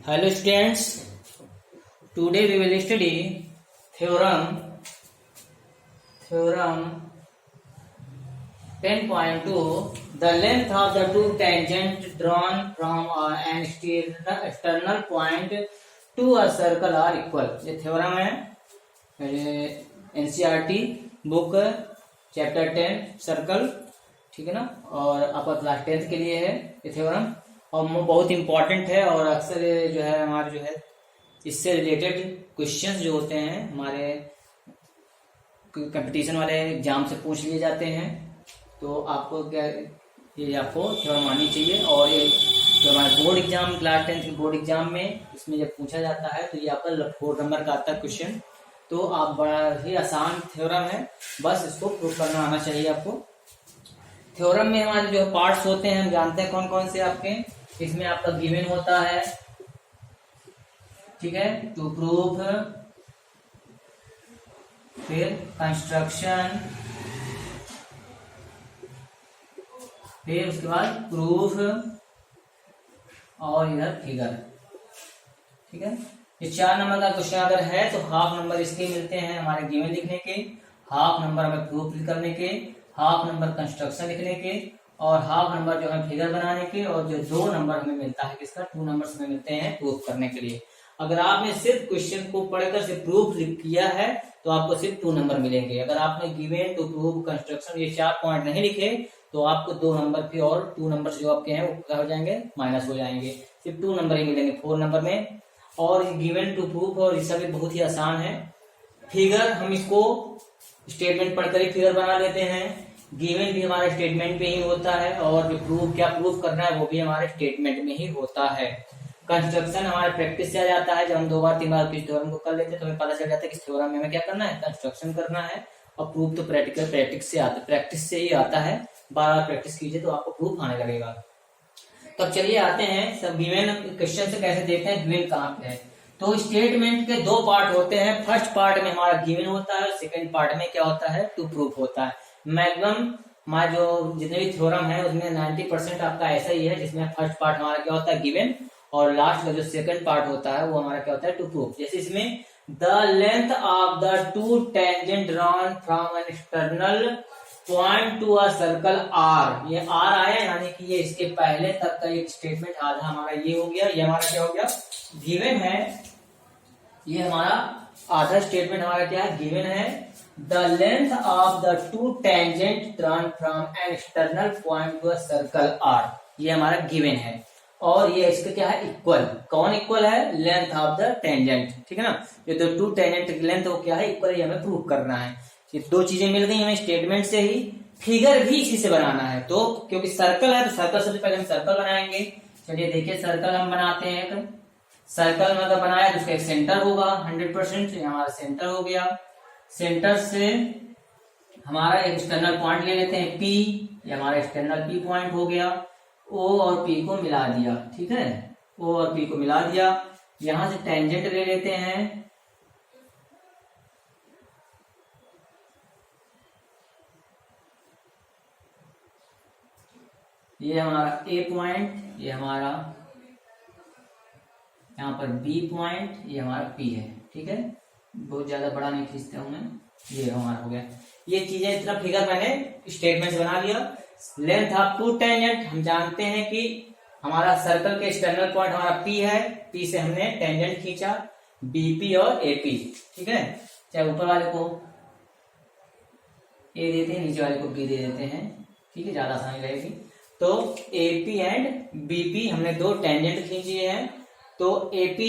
Hello students, today we will study theorem 10.2. The length of the two tangents drawn from an external point to a circle are equal. ये theorem है NCERT book chapter 10 circle, ठीक है ना, और upper class 10th के लिए है ये थ्योरम और बहुत इंपॉर्टेंट है। और अक्सर जो है हमारे जो है इससे रिलेटेड क्वेश्चंस जो होते हैं हमारे कंपटीशन वाले एग्जाम से पूछ लिए जाते हैं, तो आपको क्या ये आपको थ्योरम आनी चाहिए। और ये जो हमारे बोर्ड एग्जाम क्लास 10th के बोर्ड एग्जाम में इसमें जब पूछा जाता है तो ये आपका 4 नंबर का आता है क्वेश्चन। तो आप बड़ा ही आसान थ्योरम है, बस इसको प्रूव करना आना चाहिए आपको। थ्योरम में हमारे जो पार्ट्स होते हैं हम जानते हैं कौन कौन से आपके। इसमें आपका गिवन होता है, ठीक है, टू प्रूफ, फिर कंस्ट्रक्शन, फिर उसके बाद प्रूफ और इधर फिगर, ठीक है। ये 4 नंबर का क्वेश्चन अगर है तो हाफ नंबर इसके मिलते हैं हमारे गिवन लिखने के, हाफ नंबर हमें प्रूफ करने के, हाफ नंबर कंस्ट्रक्शन लिखने के और हाफ नंबर जो है फिगर बनाने के, और जो 2 नंबर हमें मिलता है किसका 2 नंबर्स हमें मिलते हैं प्रूफ करने के लिए। अगर आपने सिर्फ क्वेश्चन को पढ़कर सिर्फ प्रूफ किया है तो आपको सिर्फ 2 नंबर मिलेंगे। अगर आपने गिवन, टू प्रूफ, कंस्ट्रक्शन ये 4 पॉइंट नहीं लिखे तो आपको 2 नंबर पे और 2 नंबर जो आपके हैं वो क्या हो जाएंगे, माइनस हो जाएंगे। सिर्फ 2 नंबर ही मिलेंगे 4 नंबर में। और गिवन, टू प्रूफ और ये सब बहुत ही आसान है। फिगर हम इसको स्टेटमेंट पढ़कर ही फिगर बना लेते हैं। गिवन भी हमारे स्टेटमेंट में ही होता है और जो प्रूफ क्या प्रूफ करना है वो भी हमारे स्टेटमेंट में ही होता है। कंस्ट्रक्शन हमारे प्रैक्टिस से आ जाता है, जब हम 2 बार 3 बार किस थ्योरम को कर लेते हैं तो हमें पता चल जाता है कि इस थ्योरम में हमें क्या करना है, कंस्ट्रक्शन करना है। और प्रूफ तो प्रैक्टिस से ही आता है। बार प्रैक्टिस कीजिए तो आपको प्रूफ आने लगेगा। तो चलिए आते हैं सब गिवन क्वेश्चन से कैसे देखते हैं गिवन कहाँ पे है। तो स्टेटमेंट के 2 पार्ट होते हैं। फर्स्ट पार्ट में हमारा गिवन होता है, सेकंड पार्ट में क्या होता है, टू प्रूफ होता है। मैक्सिमम हमारे जो जितने भी थ्योरम है उसमें 90% आपका ऐसा ही है, जिसमें फर्स्ट पार्ट हमारा क्या होता है गिवन और लास्ट का जो सेकंड पार्ट होता है वो हमारा क्या होता है टू प्रूफ। जैसे इसमें the length of the two tangent drawn from an external point to a circle are. ये आर आया यानी कि ये इसके पहले तक का एक स्टेटमेंट आधा हमारा ये हो गया, ये हमारा क्या हो गया गिवन है। ये हमारा आधा स्टेटमेंट हमारा क्या है गिवन है। The length of the two tangent drawn from an external point to a circle are, ये हमारा गिवन है। और ये इसका क्या है इक्वल, कौन इक्वल है, लेंथ ऑफ द टेंजेंट, ठीक है ना। ये तो टू टेंजेंट की लेंथ वो क्या है इक्वल, ये हमें प्रूव करना है। ये 2 चीजें मिल गई हमें स्टेटमेंट से ही। फिगर भी इसी से बनाना है, तो क्योंकि सर्कल है तो सर्कल सबसे पहले हम सर्कल बनाएंगे। चलिए देखिए सर्कल हम बनाते हैं। तो सर्कल में अगर बनाया तो उसका एक सेंटर होगा 100%, ये हमारा सेंटर हो गया। सेंटर से हमारा एक एक्सटर्नल पॉइंट ले लेते हैं P, ये हमारा एक्सटर्नल P पॉइंट हो गया। O और P को मिला दिया, ठीक है, O और P को मिला दिया। यहां से टेंजेंट ले लेते हैं, ये हमारा A पॉइंट, ये हमारा यहाँ पर B पॉइंट, ये हमारा P है, ठीक है। बहुत ज्यादा बड़ा नहीं खींचते हूं मैं, ये हमारा हो गया। ये चीजें इतना फिगर मैंने स्टेटमेंट बना लिया। लेंथ ऑफ टू टेंजेंट हम जानते हैं कि हमारा सर्कल के एक्सटर्नल पॉइंट हमारा P है, P से हमने टेंजेंट खींचा BP और AP, ठीक है। चाहे ऊपर वाले को A देते हैं, नीचे वाले को B दे देते हैं, ठीक है, ज्यादा आसानी रहेगी। तो AP एंड BP हमने 2 टेंजेंट खींचे हैं। तो AP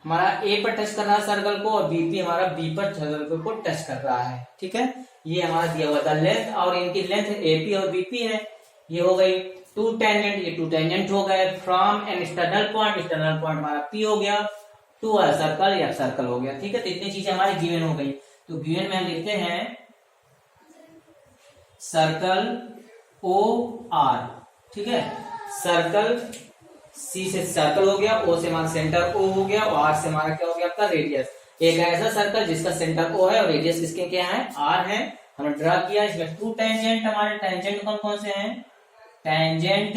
हमारा A पर टच कर रहा है सर्कल को और BP हमारा B पर सर्कल को टच कर रहा है, ठीक है। ये हमारा दिया हुआ था लेंथ, और इनकी लेंथ AP और BP है। ये हो गई 2 टेंजेंट, ये 2 टेंजेंट हो गए from an external point, external point हमारा P हो गया, टू अ सर्कल या सर्कल हो गया, ठीक है। तो इतनी चीजें हमारी गिवन हो गई। तो गिवन में हम लिखते हैं सर्कल OR, ठीक है। सर्कल C से सर्कल हो गया, O से हमारा सेंटर O हो गया और R से हमारा क्या हो गया आपका रेडियस। एक ऐसा सर्कल जिसका सेंटर O है और रेडियस किसके क्या है R है, हमने ड्रा किया। इसमें 2 टेंजेंट, हमारे टेंजेंट कौन कौन से हैं, टेंजेंट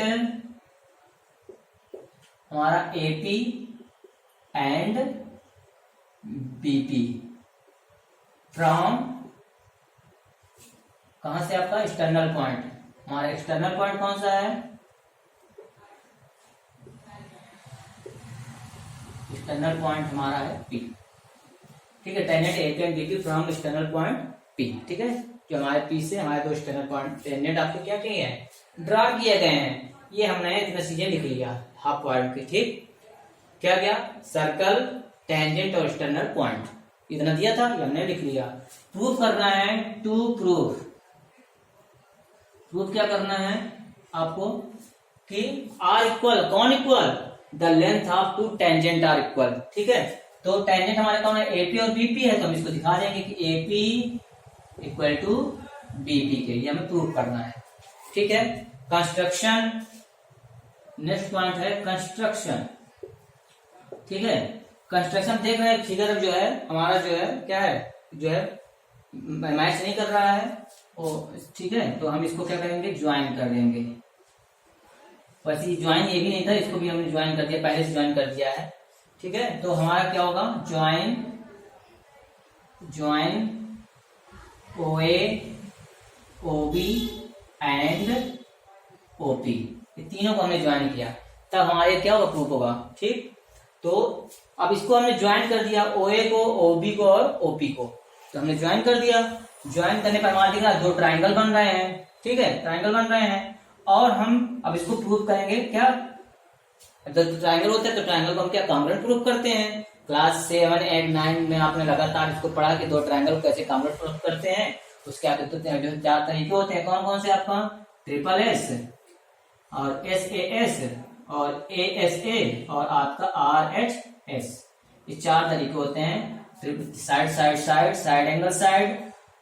हमारा AP एंड BP फ्रॉम कहां से आपका एक्सटर्नल पॉइंट, हमारा एक्सटर्नल पॉइंट कौन सा है, एक्सटर्नल पॉइंट हमारा है P, ठीक है। Tangent AP and BP from external point P, ठीक है। जो हमारे P से हमारे दो एक्सटर्नल पॉइंट टेंजेंट आपको क्या किए हैं, ड्रा किए गए हैं। ये हमने इतना चीजें लिख लिया हाफ पॉइंट के, ठीक। क्या क्या, सर्कल, टेंजेंट और एक्सटर्नल पॉइंट, इतना दिया था, ये हमने लिख लिया। प्रूफ करना है, टू प्रूफ क्या करना है आपको कि आर इक्वल, कौन equal, the length of two tangent are equal, ठीक है। तो टेंजेंट हमारे कौन है, एपी और बीपी है, तो हम इसको दिखा देंगे कि एपी इक्वल टू बीपी के, ये हमें प्रूफ करना है, ठीक है। कंस्ट्रक्शन, नेक्स्ट पॉइंट है कंस्ट्रक्शन, ठीक है। कंस्ट्रक्शन देख रहे हैं, फिगर जो है हमारा जो है क्या है, जो है मैच नहीं कर रहा है, ठीक है। तो हम इसको क्या करेंगे, ज्वाइन कर देंगे। वैसे ज्वाइन ये भी नहीं था, इसको भी हमने ज्वाइन कर दिया, पहले से ज्वाइन कर दिया है, ठीक है। तो हमारा क्या होगा, join OA OB and OP, ये तीनों को हमने ज्वाइन किया, तब हमारे क्या होगा, प्रूफ होगा, ठीक। तो अब इसको हमने ज्वाइन कर दिया, OA को, OB को और OP को, तो हमने ज्वाइन कर दिया। ज्वाइन करने पर हमारे दिखा दो ट्राइंगल बन रहे हैं, ठीक है, ट्राइंगल बन रहे हैं। और हम अब इसको प्रूव करेंगे क्या, जब ट्राइंगल होता है तो ट्राइंगल को हम क्या कॉन्ग्रुएंट प्रूव करते हैं। क्लास 7, 8, 9 में आपने लगातार इसको पढ़ा कि दो ट्राइंगल कैसे कॉन्ग्रुएंट प्रूव करते हैं। उसके आगे तो जो 4 तरीके होते हैं, कौन कौन से आपका, ट्रिपल एस और SAS और ASA और आपका RHS, ये 4 तरीके होते हैं, side side side, side angle side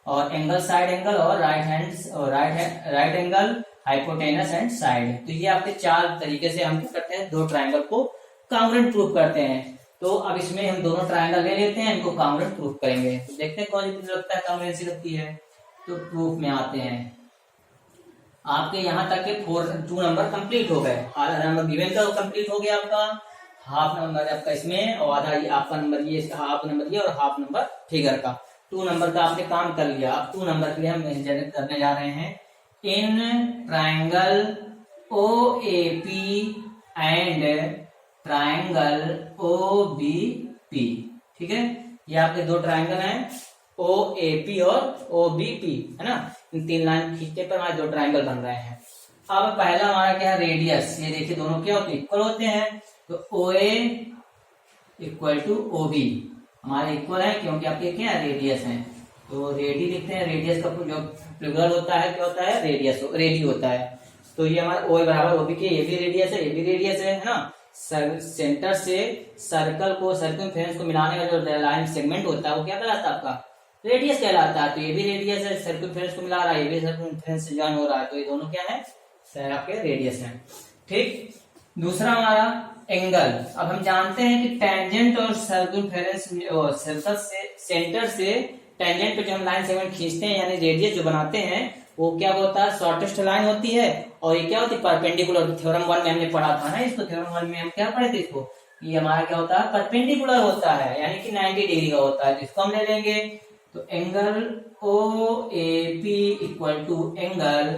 और एंगल साइड एंगल और right angle, hypotenuse and side. तो ये आपके 4 तरीके से हम क्या करते हैं, दो ट्राइंगल को कॉन्ग्रुएंट प्रूफ करते हैं। तो अब इसमें हम दोनों ट्राइंगल ले लेते हैं, इनको कॉन्ग्रुएंट प्रूफ करेंगे, तो देखते हैं कौन सी लगता है कॉन्ग्रुएंसी लगती है। तो प्रूफ में आते हैं, आपके यहाँ तक के 2 नंबर कंप्लीट हो गए, आधा नंबर गिवन का कंप्लीट हो गया आपका, हाफ नंबर आपका इसमें और आधा ये आपका नंबर, ये हाफ नंबर ये और हाफ नंबर फिगर का, 2 नंबर का आपने काम कर लिया। अब 2 नंबर के लिए हम जनरेट करने जा रहे हैं, in triangle OAP and triangle OBP, ठीक है। ये आपके 2 ट्राइंगल हैं, OAP और OBP, है ना। इन 3 लाइन खींचने पर हमारे 2 ट्राइंगल बन रहे हैं। अब पहला हमारा क्या है, रेडियस, ये देखिए दोनों क्या होते हैं, इक्वल होते हैं। तो OA इक्वल टू OB हमारे इक्वल है, क्योंकि आपके क्या है, रेडियस है। तो रेडी लिखते हैं, रेडियस का जो प्लूरल होता है क्या होता है, रेडियस, रेडी होता है। तो ये हमारा OA बराबर OB के, ये भी रेडियस है, ये भी रेडियस है ना। सेंटर से सर्कल को, सर्कमफेरेंस को मिलाने का जो लाइन सेगमेंट होता है वो क्या कहलाता है, आपका रेडियस कहलाता है। तो ये भी रेडियस है, सर्कमफेरेंस को मिला रहा है, ये भी सर्कमफेरेंस से ज्वाइन हो रहा है, तो ये दोनों क्या है, आपके रेडियस है, ठीक। दूसरा हमारा एंगल। अब हम जानते हैं कि टेंजेंट और सर्कमफेरेंस और सर्कल से, सेंटर से टेंजेंट पे जो हम लाइन सेगमेंट खींचते हैं यानी रेडियस जो बनाते हैं, वो क्या होता है, शॉर्टेस्ट लाइन होती है। और ये क्या होती है, परपेंडिकुलर। थ्योरम 1 में हमने पढ़ा था ना इसको, थ्योरम 1 में हम क्या पढ़े थे इसको, ये हमारा क्या होता है, परपेंडिकुलर होता है, यानी कि 90 डिग्री का होता है। इसको हम ले लेंगे, तो angle OAP equal to angle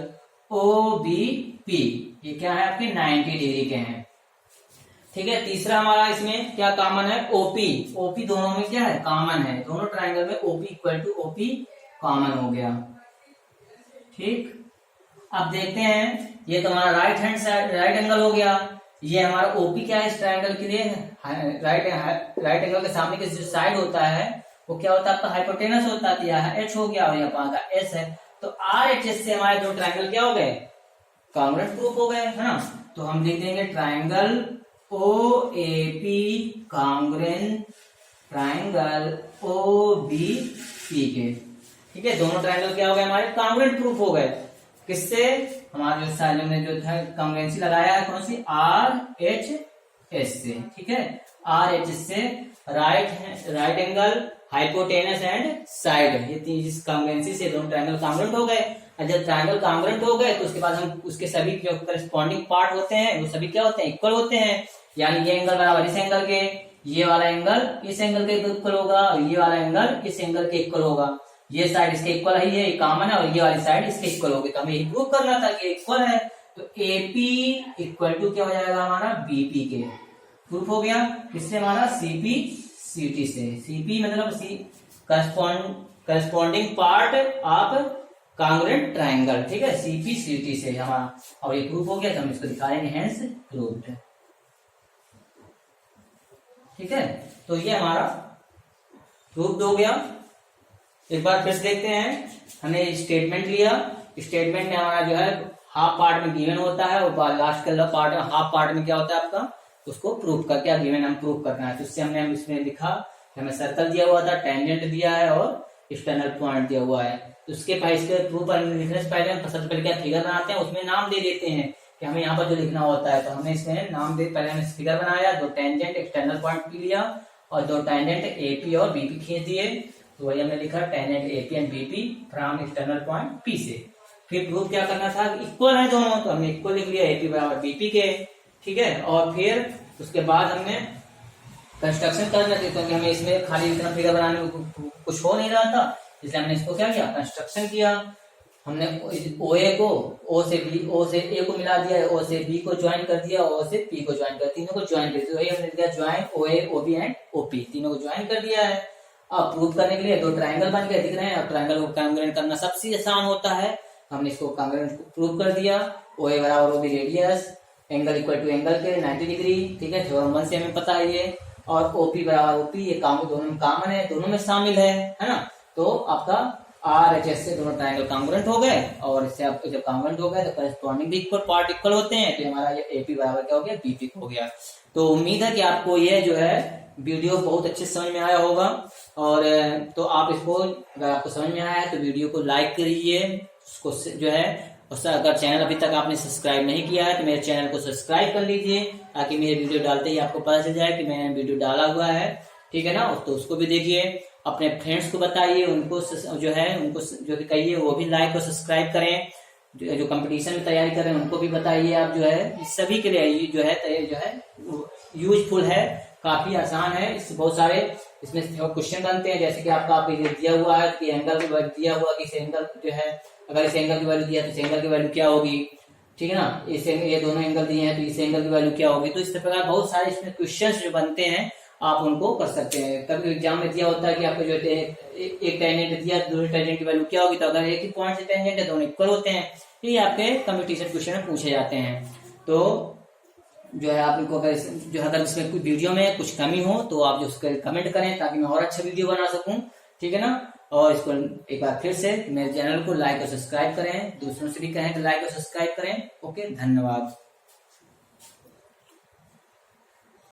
OBP, ये क्या है, आपके 90 डिग्री के हैं, ठीक है। तीसरा हमारा इसमें क्या कॉमन है, OP दोनों में क्या है, कॉमन है, दोनों ट्राइंगल में OP equal to OP common हो गया, ठीक। अब देखते हैं, ये तो हमारा right hand side, right angle हो गया। ये हमारा OP क्या है, इस ट्राइंगल के लिए राइट एंगल के सामने की जो साइड होता है वो क्या होता है, आपका हाइपोटेनस होता है, यहाँ H हो गया और यहाँ का S है। तो RHS से हमारे 2 ट्राइंगल क्या हो गए, कॉन्ग्रुएंट प्रूफ हो गए, है ना। तो हम लिख देंगे triangle OAP congruent triangle OBP के, ठीक है। दोनों ट्राइंगल क्या हो गए, हमारे कॉन्ग्रुएंट प्रूफ हो गए। किससे, हमारे जो साइड में जो था कॉन्ग्रुएंसी लगाया है, कौन सी, RHS से, ठीक है। RHS से right angle, hypotenuse and side, ये 3 कॉन्ग्रुएंसी से दोनों ट्राइंगल कॉन्ग्रुएंट हो गए। और जब ट्राइंगल कॉन्ग्रुएंट हो गए तो उसके बाद हम उसके सभी जो करस्पॉन्डिंग पार्ट होते हैं वो सभी क्या होते हैं, इक्वल होते हैं। यानी ये एंगल बराबर इस एंगल के, ये वाला एंगल इस एंगल के इक्वल होगा और ये वाला एंगल इस एंगल के इक्वल होगा। ये साइड इसके इक्वल है, ये कॉमन है, और ये वाली साइड इसके इक्वल होगी। तो हमें ये प्रूव करना था कि इक्वल है, तो AP इक्वल टू क्या हो जाएगा हमारा BP के। प्रूफ हो गया। किससे हमारा CP CT से। CP मतलब corresponding part of congruent triangle, ठीक है, CP CT से हमारा। और ये प्रूफ हो गया, तो हम इसको दिखाएंगे हेंस प्रूव्ड, ठीक है। तो ये हमारा प्रूफ हो गया। एक बार फिर से देखते हैं, हमने स्टेटमेंट लिया, स्टेटमेंट में हमारा जो है हाफ पार्ट में गिवन होता है और लास्ट का पार्ट हाफ पार्ट में क्या होता है आपका, उसको प्रूफ करके गिवन हम प्रूफ करना है। तो उससे हमने हम इसमें लिखा कि हमें सर्कल दिया हुआ था, टेंजेंट दिया है और एक्सटर्नल पॉइंट दिया हुआ है। तो उसके इसके प्रूफ लिखने से पहले हम सबसे पहले क्या फिगर बनाते हैं, उसमें नाम दे देते हैं कि हमें यहाँ पर जो लिखना होता है। तो हमने इसमें नाम दे, पहले हमने फिगर बनाया, 2 टेंजेंट एक्सटर्नल पॉइंट लिया और 2 टेंजेंट AP और BP खींच दिए। तो वही हमने लिखा tangent AP and BP from external point P से। फिर प्रूफ क्या करना था, इक्वल है दोनों, तो हमने इक्वल लिख लिया AP बराबर BP के, ठीक है। और फिर उसके बाद हमने कंस्ट्रक्शन करना थी, क्योंकि हमें इसमें खाली इतना फिगर बनाने में कुछ हो नहीं रहा था, इसलिए हमने इसको क्या किया, कंस्ट्रक्शन किया। हमने OA को O से A को मिला दिया, O से B को ज्वाइन कर दिया, O से P को ज्वाइन कर, तीनों को ज्वाइन कर दिया। वही हमने दिया join OA OB and OP, तीनों को ज्वाइन कर दिया है। अब प्रूव करने के लिए 2 ट्रायंगल बन गए, दिख रहे हैं। अब ट्रायंगल को कांग्रुएंट करना सबसे आसान होता है, हमने इसको कांग्रुएंट प्रूव कर दिया। OA बराबर OB radius, angle equal to angle के 90 डिग्री, ठीक है, थ्योरम 1 से हमें पता है ये। और OP बराबर OP, ये दोनों में कॉमन है, दोनों में शामिल है ना। तो आपका RHS से दोनों ट्रायंगल कांग्रुएंट हो गए, और इससे आपको जब कांग्रुएंट हो गए तो करस्पॉन्डिंग इक्वल पार्ट इक्वल होते हैं। तो हमारा ये AP बराबर क्या हो गया, BP हो गया। तो उम्मीद है कि आपको ये जो है वीडियो बहुत अच्छे समझ में आया होगा। और तो आप इसको, अगर आपको समझ में आया है तो वीडियो को लाइक करिए, उसको जो है, अगर चैनल अभी तक आपने सब्सक्राइब नहीं किया है तो मेरे चैनल को सब्सक्राइब कर लीजिए, ताकि मेरे वीडियो डालते ही आपको पता चल जाए कि मैंने वीडियो डाला हुआ है, ठीक है ना। तो उसको भी देखिए, अपने फ्रेंड्स को बताइए, उनको जो है उनको जो कहिए वो भी लाइक और सब्सक्राइब करें। जो कंपटीशन में तैयारी कर रहे हैं उनको भी बताइए। आप जो है सभी के लिए जो है यूजफुल है, काफी आसान है। इससे बहुत सारे इसमें क्वेश्चन बनते हैं, जैसे कि आपका दिया हुआ है कि एंगल दिया हुआ कि इस एंगल जो है, अगर इस एंगल की वैल्यू दिया तो इस एंगल की वैल्यू क्या होगी, ठीक है ना। ये दोनों एंगल दिए हैं तो इस एंगल की वैल्यू क्या होगी। तो इस प्रकार बहुत सारे इसमें क्वेश्चन जो बनते हैं, आप उनको कर सकते हैं। कभी एग्जाम में दिया होता है कि आपको जो एक टेंजेंट दिया, दूसरे टेंजेंट की वैल्यू क्या होगी। तो अगर एक ही पॉइंट से टेंजेंट है, दोनों इक्वल होते हैं, ये आपके कॉम्पिटिशन क्वेश्चन में पूछे जाते हैं। तो जो है आप इनको अगर इसमें कोई वीडियो में कुछ कमी हो तो आप जो उसके कमेंट करें, ताकि मैं और अच्छा वीडियो बना सकूं, ठीक है ना। और इसको एक बार फिर से मेरे चैनल को लाइक और सब्सक्राइब करें, दूसरों से भी कहें कि लाइक और सब्सक्राइब करें। ओके, धन्यवाद।